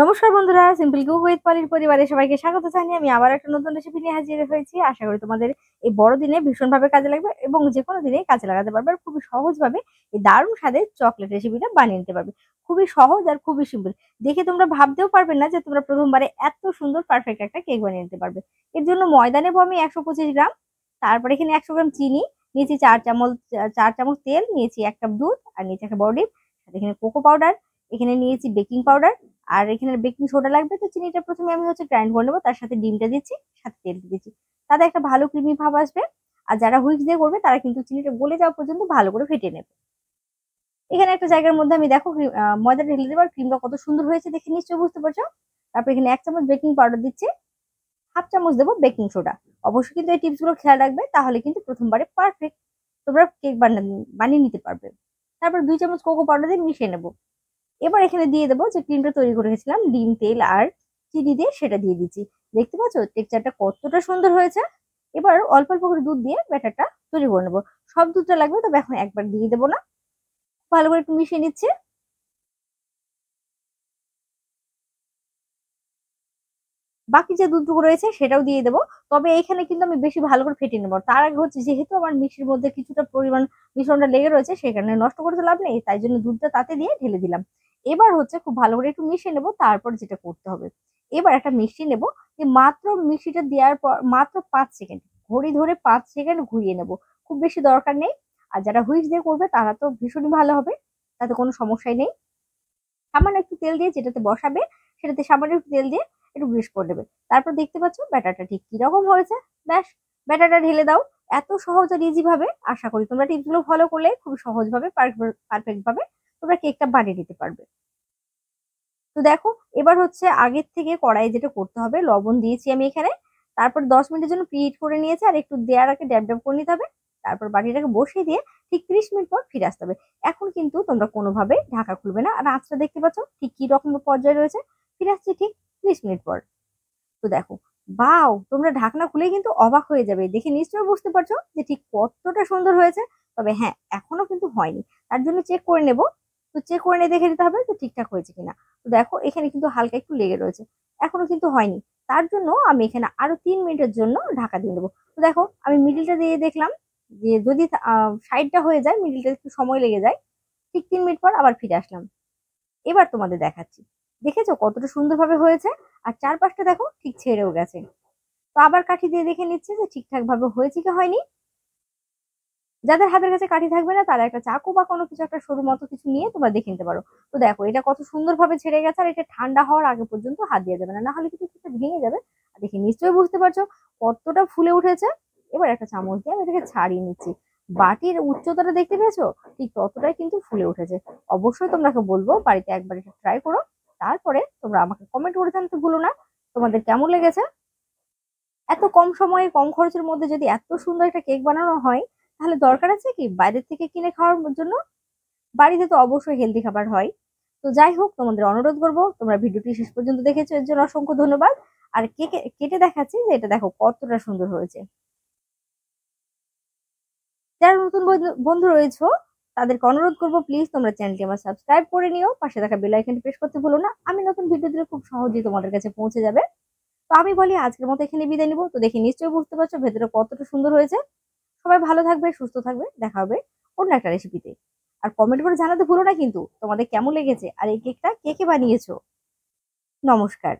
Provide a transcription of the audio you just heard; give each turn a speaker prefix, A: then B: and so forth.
A: নমস্কার বন্ধুরা, simple cook with পলির পরিবারে সবাইকে স্বাগত জানিয়ে আমি আবার একটা নতুন রেসিপি নিয়ে হাজির হয়েছি। আশা করি তোমাদের এই বড়দিনে ভীষণভাবে কাজে লাগবে এবং যে কোনো দিনে কাজে লাগাতে পারবে। আর খুবই সহজভাবে এই দারুণ স্বাদের চকলেট রেসিপিটা বানিয়ে নিতে পারবে। খুবই সহজ আর খুবই সিম্পল। দেখে তোমরা ভাবতেও পারবে না যে তোমরা প্রথমবারে এত সুন্দর পারফেক্ট একটা কেক বানিয়ে নিতে পারবে। এর জন্য ময়দা নেবো আমি 125 গ্রাম। তারপরে এখানে 100 গ্রাম চিনি নিয়েছি, 4 চামচ তেল নিয়েছি, 1 কাপ দুধ আর নিয়েছি একটা বড় ডিম, এখানে কোকো পাউডার, এখানে নিয়েছি বেকিং পাউডার আর এখানে বেকিং সোডা লাগবে। তো চিনিটা প্রথমে আমি গ্রাইন্ড করে নেবো, তার সাথে ডিমটা দিচ্ছি, সাথে তেলটা দিচ্ছি, তাতে একটা ভালো ক্রিমি ভাব আসবে। আর যারা হুইস্ক দিয়ে করবে তারা কিন্তু চিনিটা গলে যাওয়া পর্যন্ত ভালো করে ফেটে নেবে। এখানে একটা জায়গার মধ্যে আমি দেখো ময়দা ঢেলে দেবো, আর ক্রিমটা কত সুন্দর হয়েছে দেখে নিশ্চয়ই বুঝতে পারছো। তারপর এখানে 1 চামচ বেকিং পাউডার দিচ্ছি, 1/2 চামচ দেবো বেকিং সোডা। অবশ্যই কিন্তু এই টিপস গুলো খেয়াল রাখবে, তাহলে কিন্তু প্রথমবারে পারফেক্ট তোমরা কেক বানিয়ে নিতে পারবে। তারপর 2 চামচ কোকো পাউডার দিয়ে মিশিয়ে নেবো। এবার এখানে দিয়ে দেবো যে ক্রিমটা তৈরি করে রেখেছিলাম, ডিম, তেল আর চিনি দিয়ে সেটা দিয়ে দিচ্ছি। দেখতে পাচ্ছ টেক্সচারটা কতটা সুন্দর হয়েছে। এবার অল্প অল্প করে দুধ দিয়ে ব্যাটারটা তৈরি করে নেবো। সব দুধটা লাগবে, তবে এখন একবার দিয়ে দেবো না, ভালো করে একটু মিশিয়ে নিচ্ছি। বাকি যে দুধটুকু রয়েছে সেটাও দিয়ে দেবো, তবে এখানে কিন্তু আমি বেশি ভালো করে ফেটিয়ে নেবো। তার আগে যেহেতু আমার মিক্সির মধ্যে কিছুটা পরিমাণ মিশ্রণটা লেগে রয়েছে, সেখানে নষ্ট করতে লাভ নেই, তাই জন্য দুধটা তাতে দিয়ে ঢেলে দিলাম। এবার খুব ভালো করে একটু মিশিয়ে নেবো। তারপর যেটা করতে হবে, এবার একটা মিষ্টি নেবো, যে মাত্র মিষ্টিটা দেওয়ার পর মাত্র 5 সেকেন্ড ঘড়ি ধরে 5 সেকেন্ড ঘুরিয়ে নেবো, খুব বেশি দরকার নেই। আর যারা হুইস্ক দিয়ে করবে তারা তো ভীষণই ভালো হবে, তাতে কোনো সমস্যাই নেই। সামান্য একটু তেল দিয়ে যেটাতে বসাবে সেটাতে সামান্য একটু তেল দিয়ে একটু গ্রিস করে নেবে। তারপর দেখতে পাচ্ছ ব্যাটারটা ঠিক কিরকম হয়েছে। ব্যাস, ব্যাটারটা ঢেলে দাও। এত সহজ আর ইজি ভাবে, আশা করি তোমরা টিপস গুলো ফলো করলে খুব সহজভাবে পারফেক্ট ভাবে তোমরা কেকটা বানিয়ে নিতে পারবে। তো দেখো, এবার আগের থেকে কড়াইয়ে যেটা করতে হবে, লবণ দিয়েছি আমি এখানে। তারপর 10 মিনিটের জন্য প্রিহিট করে নিয়েছি, আর একটু দেওয়ার আগে ড্যাব ড্যাব করে নিতে হবে। তারপর বাটিটাকে বসিয়ে দিয়ে ঠিক 30 মিনিট পর ফিরে আসতে হবে। এখন কিন্তু তোমরা কোনোভাবে ঢাকা খুলবে না, আর আঁচটা দেখতে পাচ্ছ ঠিক কি রকম পর্যায়ে রয়েছে। ফিরে আসছি ঠিক 30 মিনিট পর। তো দেখো, বাও, তোমরা ঢাকনা খুলে কিন্তু অবাক হয়ে যাবে, দেখে নিশ্চয়ই বুঝতে পারছো যে ঠিক কতটা সুন্দর হয়েছে। তবে হ্যাঁ, এখনো কিন্তু হয়নি, তার জন্য চেক করে নেব। তো চেক করে নিয়ে দেখে নিতে হবে যে ঠিকঠাক হয়েছে কিনা। তো দেখো, এখানে কিন্তু হালকা একটু লেগে রয়েছে, এখনো কিন্তু হয়নি। তার জন্য আমি এখানে আরো 3 মিনিটের জন্য ঢাকা দিয়ে দেবো। তো দেখো, আমি মিডিলটা দিয়ে দেখলাম যে যদি সাইডটা হয়ে যায়, মিডিলটা একটু সময় লেগে যায়। ঠিক 3 মিনিট পর আবার ফিরে আসলাম। এবার তোমাদের দেখাচ্ছি, দেখেছো কতটা সুন্দরভাবে হয়েছে। আর চারপাশটা দেখো ঠিক ছেড়েও গেছে। তো আবার কাঠি দিয়ে দেখে নিচ্ছে যে ঠিকঠাক ভাবে হয়েছে কি হয়নি। যাদের হাতের কাছে কাঠি থাকবে না, তারা একটা চাকু বা কোনো কিছু একটা সরু মতো কিছু নিয়ে তোমরা দেখে নিতে পারো। তো দেখো, এটা কত সুন্দরভাবে ছেড়ে গেছে, আর এটা ঠান্ডা হওয়ার আগে পর্যন্ত হাত দেওয়া যাবে না, না হলে কিন্তু এটা ভেঙে যাবে। আর দেখে নিশ্চয়ই বুঝতে পারছো কতটা ফুলে উঠেছে। এবার একটা চামচ দিয়ে আমি এটাকে ছাড়িয়ে নিচ্ছি। বাটির উচ্চতাটা দেখতে পেয়েছো, ঠিক ততটাই কিন্তু ফুলে উঠেছে। অবশ্যই তোমাকে বলবো বাড়িতে একবার এটা ট্রাই করো। তারপরে তোমরা আমাকে কমেন্ট করে জানাতে ভুলো না তোমাদের কেমন লেগেছে। এত কম সময়ে কম খরচের মধ্যে যদি এত সুন্দর একটা কেক বানানো হয়, তাহলে দরকার আছে কি বাইরের থেকে কিনে খাওয়ার জন্য? বাড়িতে তো অবশ্যই হেলদি খাবার হয়। তো যাই হোক, তোমাদের অনুরোধ করবো তোমরা ভিডিওটি শেষ পর্যন্ত দেখেছো, এর জন্য অসংখ্য ধন্যবাদ। আর কেকে কেটে দেখাচ্ছি যে এটা দেখো কতটা সুন্দর হয়েছে। যারা নতুন বন্ধু রয়েছো, তাদেরকে অনুরোধ করবো প্লিজ তোমরা চ্যানেলটি আমার সাবস্ক্রাইব করে নিও, পাশে থাকা বেল আইকনটি প্রেস করতে ভুলো না। আমি নতুন ভিডিও দিলে খুব সহজেই তোমাদের কাছে পৌঁছে যাবে। তো আমি বলি আজকের মতো এখানে বিদায় নিবো। তো দেখে নিশ্চয়ই বুঝতে পারছো ভেতরে কতটা সুন্দর হয়েছে। সবাই ভালো থাকবে, সুস্থ থাকবে, দেখা হবে অন্য একটা রেসিপিতে। আর কমেন্ট করে জানাতে ভুলো না কিন্তু তোমাদের কেমন লেগেছে, আর এই কেকটা কে কে বানিয়েছো। নমস্কার।